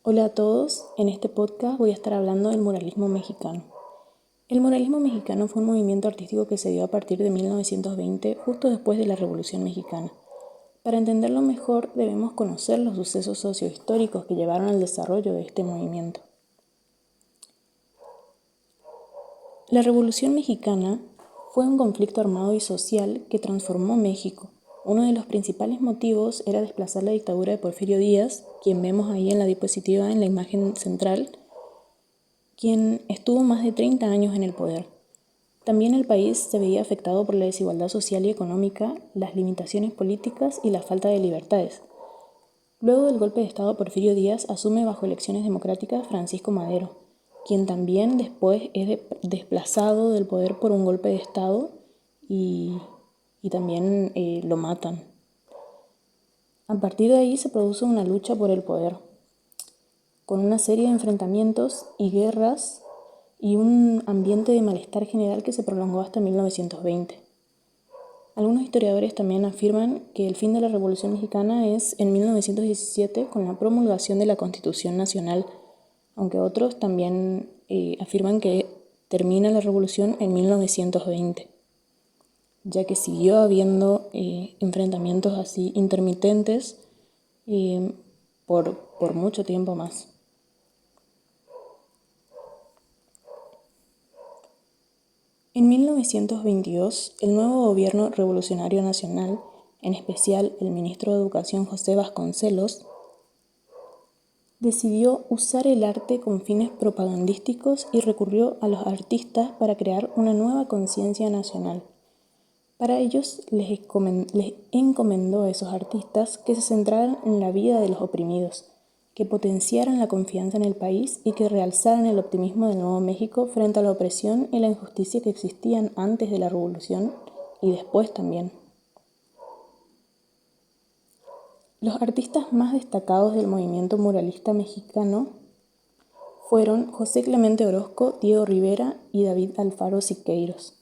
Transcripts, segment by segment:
Hola a todos, en este podcast voy a estar hablando del muralismo mexicano. El muralismo mexicano fue un movimiento artístico que se dio a partir de 1920, justo después de la Revolución Mexicana. Para entenderlo mejor debemos conocer los sucesos sociohistóricos que llevaron al desarrollo de este movimiento. La Revolución Mexicana fue un conflicto armado y social que transformó México. Uno de los principales motivos era desplazar la dictadura de Porfirio Díaz, quien vemos ahí en la diapositiva en la imagen central, quien estuvo más de 30 años en el poder. También el país se veía afectado por la desigualdad social y económica, las limitaciones políticas y la falta de libertades. Luego del golpe de Estado, Porfirio Díaz asume bajo elecciones democráticas Francisco Madero, quien también después es desplazado del poder por un golpe de Estado y también lo matan. A partir de ahí se produce una lucha por el poder, con una serie de enfrentamientos y guerras y un ambiente de malestar general que se prolongó hasta 1920. Algunos historiadores también afirman que el fin de la Revolución Mexicana es en 1917 con la promulgación de la Constitución Nacional, aunque otros también afirman que termina la Revolución en 1920, ya que siguió habiendo enfrentamientos así intermitentes por mucho tiempo más. En 1922, el nuevo gobierno revolucionario nacional, en especial el ministro de Educación José Vasconcelos, decidió usar el arte con fines propagandísticos y recurrió a los artistas para crear una nueva conciencia nacional. Para ellos les encomendó a esos artistas que se centraran en la vida de los oprimidos, que potenciaran la confianza en el país y que realzaran el optimismo del Nuevo México frente a la opresión y la injusticia que existían antes de la Revolución y después también. Los artistas más destacados del movimiento muralista mexicano fueron José Clemente Orozco, Diego Rivera y David Alfaro Siqueiros.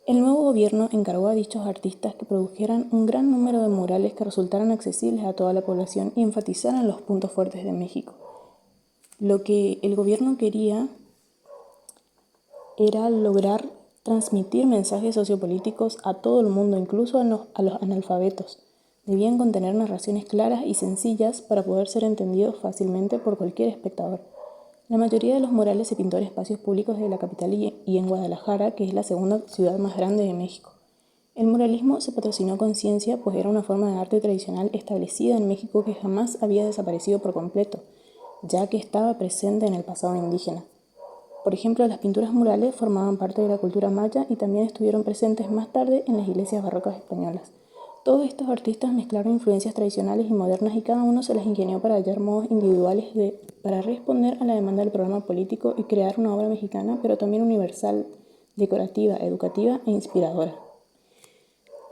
El nuevo gobierno encargó a dichos artistas que produjeran un gran número de murales que resultaran accesibles a toda la población y enfatizaran los puntos fuertes de México. Lo que el gobierno quería era lograr transmitir mensajes sociopolíticos a todo el mundo, incluso a los analfabetos. Debían contener narraciones claras y sencillas para poder ser entendidos fácilmente por cualquier espectador. La mayoría de los murales se pintó en espacios públicos de la capital y en Guadalajara, que es la segunda ciudad más grande de México. El muralismo se patrocinó con ciencia, pues era una forma de arte tradicional establecida en México que jamás había desaparecido por completo, ya que estaba presente en el pasado indígena. Por ejemplo, las pinturas murales formaban parte de la cultura maya y también estuvieron presentes más tarde en las iglesias barrocas españolas. Todos estos artistas mezclaron influencias tradicionales y modernas y cada uno se las ingenió para hallar modos individuales para responder a la demanda del programa político y crear una obra mexicana, pero también universal, decorativa, educativa e inspiradora.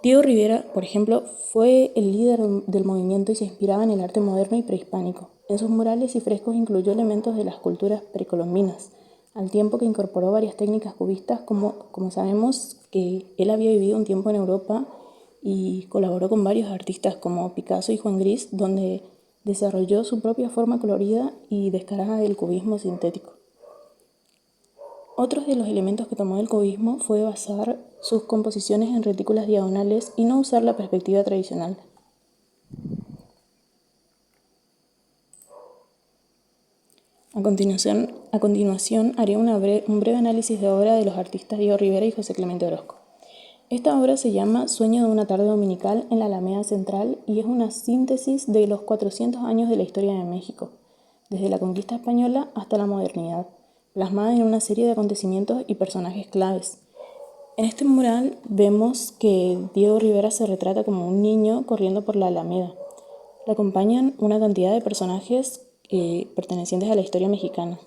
Diego Rivera, por ejemplo, fue el líder del movimiento y se inspiraba en el arte moderno y prehispánico. En sus murales y frescos incluyó elementos de las culturas precolombinas, al tiempo que incorporó varias técnicas cubistas, como sabemos que él había vivido un tiempo en Europa y colaboró con varios artistas como Picasso y Juan Gris, donde desarrolló su propia forma colorida y descarada del cubismo sintético. Otros de los elementos que tomó del cubismo fue basar sus composiciones en retículas diagonales y no usar la perspectiva tradicional. A continuación haré un breve análisis de obra de los artistas Diego Rivera y José Clemente Orozco. Esta obra se llama Sueño de una tarde dominical en la Alameda Central y es una síntesis de los 400 años de la historia de México, desde la conquista española hasta la modernidad, plasmada en una serie de acontecimientos y personajes claves. En este mural vemos que Diego Rivera se retrata como un niño corriendo por la Alameda. Le acompañan una cantidad de personajes pertenecientes a la historia mexicana.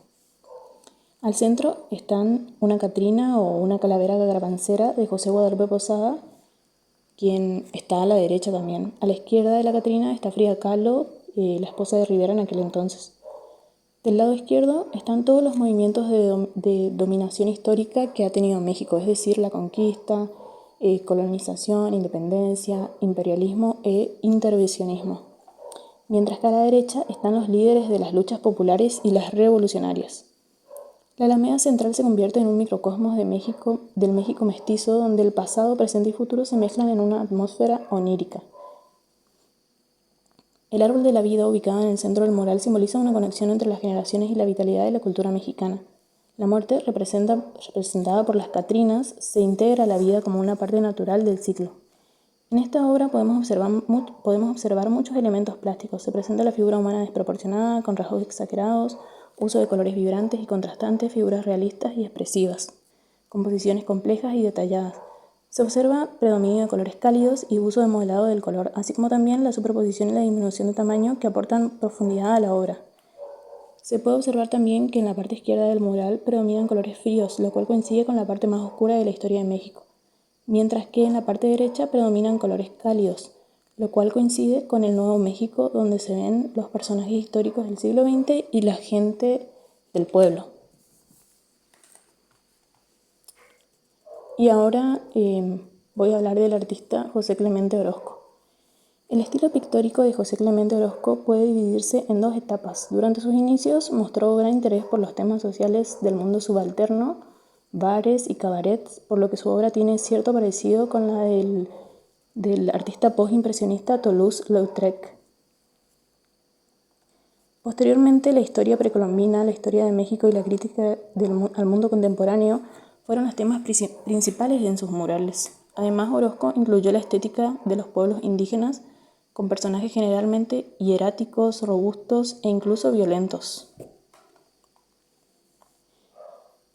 Al centro están una Catrina o una calavera garbancera de José Guadalupe Posada, quien está a la derecha también. A la izquierda de la Catrina está Frida Kahlo, la esposa de Rivera en aquel entonces. Del lado izquierdo están todos los movimientos de dominación histórica que ha tenido México, es decir, la conquista, colonización, independencia, imperialismo e intervencionismo. mientras que a la derecha están los líderes de las luchas populares y las revolucionarias. La Alameda Central se convierte en un microcosmos del México mestizo, donde el pasado, presente y futuro se mezclan en una atmósfera onírica. El árbol de la vida, ubicado en el centro del mural, simboliza una conexión entre las generaciones y la vitalidad de la cultura mexicana. La muerte, representada por las Catrinas, se integra a la vida como una parte natural del ciclo. En esta obra podemos observar muchos elementos plásticos. Se presenta la figura humana desproporcionada, con rasgos exagerados, uso de colores vibrantes y contrastantes, figuras realistas y expresivas, composiciones complejas y detalladas. Se observa predominio de colores cálidos y uso de modelado del color, así como también la superposición y la disminución de tamaño que aportan profundidad a la obra. Se puede observar también que en la parte izquierda del mural predominan colores fríos, lo cual coincide con la parte más oscura de la historia de México, mientras que en la parte derecha predominan colores cálidos, lo cual coincide con el Nuevo México, donde se ven los personajes históricos del siglo XX y la gente del pueblo. Y ahora voy a hablar del artista José Clemente Orozco. El estilo pictórico de José Clemente Orozco puede dividirse en dos etapas. Durante sus inicios mostró gran interés por los temas sociales del mundo subalterno, bares y cabarets, por lo que su obra tiene cierto parecido con la del artista postimpresionista Toulouse-Lautrec. Posteriormente, la historia precolombina, la historia de México y la crítica al mundo contemporáneo fueron los temas principales en sus murales. Además, Orozco incluyó la estética de los pueblos indígenas, con personajes generalmente hieráticos, robustos e incluso violentos.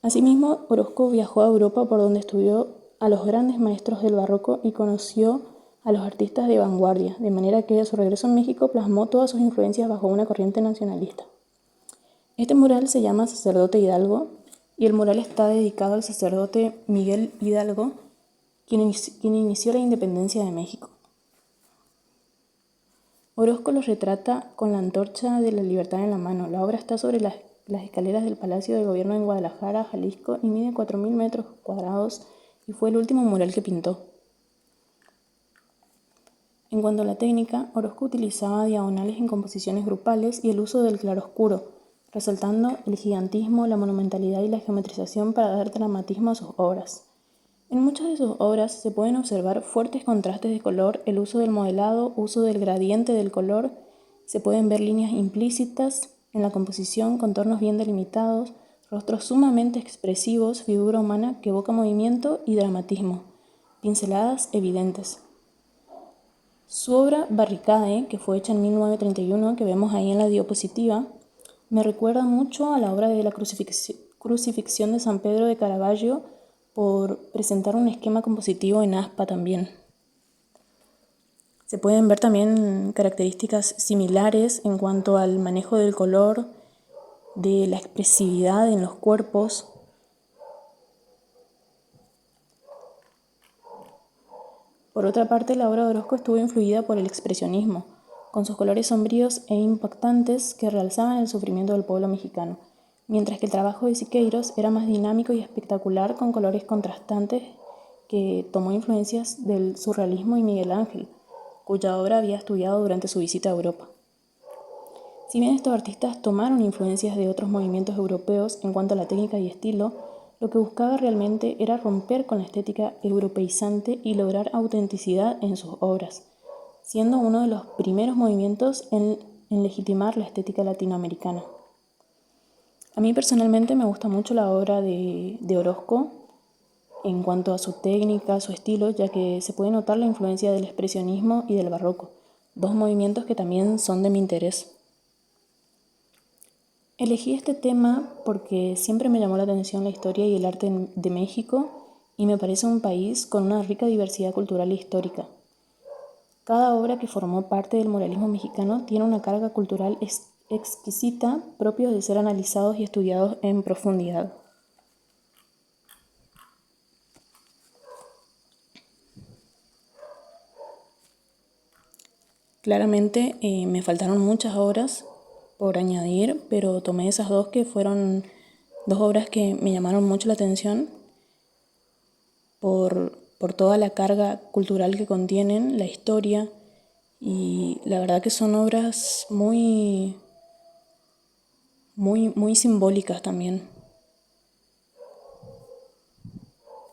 Asimismo, Orozco viajó a Europa, por donde estudió a los grandes maestros del barroco y conoció a los artistas de vanguardia, de manera que a su regreso a México plasmó todas sus influencias bajo una corriente nacionalista. Este mural se llama Sacerdote Hidalgo y el mural está dedicado al sacerdote Miguel Hidalgo, quien inició la independencia de México. Orozco los retrata con la antorcha de la libertad en la mano. La obra está sobre las escaleras del Palacio de Gobierno en Guadalajara, Jalisco, y mide 4.000 metros cuadrados y fue el último mural que pintó. En cuanto a la técnica, Orozco utilizaba diagonales en composiciones grupales y el uso del claroscuro, resaltando el gigantismo, la monumentalidad y la geometrización para dar dramatismo a sus obras. En muchas de sus obras se pueden observar fuertes contrastes de color, el uso del modelado, uso del gradiente del color, se pueden ver líneas implícitas en la composición, contornos bien delimitados, rostros sumamente expresivos, figura humana que evoca movimiento y dramatismo, pinceladas evidentes. Su obra Barricade, que fue hecha en 1931, que vemos ahí en la diapositiva, me recuerda mucho a la obra de la Crucifixión de San Pedro de Caravaggio, por presentar un esquema compositivo en aspa también. Se pueden ver también características similares en cuanto al manejo del color, de la expresividad en los cuerpos. Por otra parte, la obra de Orozco estuvo influida por el expresionismo, con sus colores sombríos e impactantes que realzaban el sufrimiento del pueblo mexicano, mientras que el trabajo de Siqueiros era más dinámico y espectacular, con colores contrastantes que tomó influencias del surrealismo y Miguel Ángel, cuya obra había estudiado durante su visita a Europa. Si bien estos artistas tomaron influencias de otros movimientos europeos en cuanto a la técnica y estilo, lo que buscaba realmente era romper con la estética europeizante y lograr autenticidad en sus obras, siendo uno de los primeros movimientos en legitimar la estética latinoamericana. A mí personalmente me gusta mucho la obra de Orozco en cuanto a su técnica, su estilo, ya que se puede notar la influencia del expresionismo y del barroco, dos movimientos que también son de mi interés. Elegí este tema porque siempre me llamó la atención la historia y el arte de México y me parece un país con una rica diversidad cultural e histórica. Cada obra que formó parte del muralismo mexicano tiene una carga cultural exquisita, propios de ser analizados y estudiados en profundidad. Claramente me faltaron muchas obras por añadir, pero tomé esas dos que fueron dos obras que me llamaron mucho la atención por toda la carga cultural que contienen, la historia Y la verdad que son obras muy simbólicas también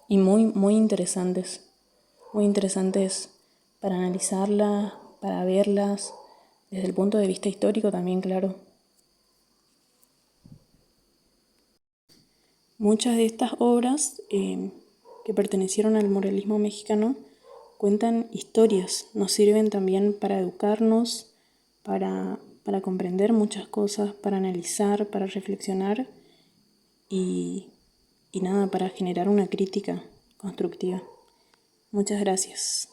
y muy interesantes para analizarlas, para verlas, desde el punto de vista histórico también, claro. Muchas de estas obras que pertenecieron al muralismo mexicano cuentan historias, nos sirven también para educarnos, para comprender muchas cosas, para analizar, para reflexionar y, y nada, para generar una crítica constructiva. Muchas gracias.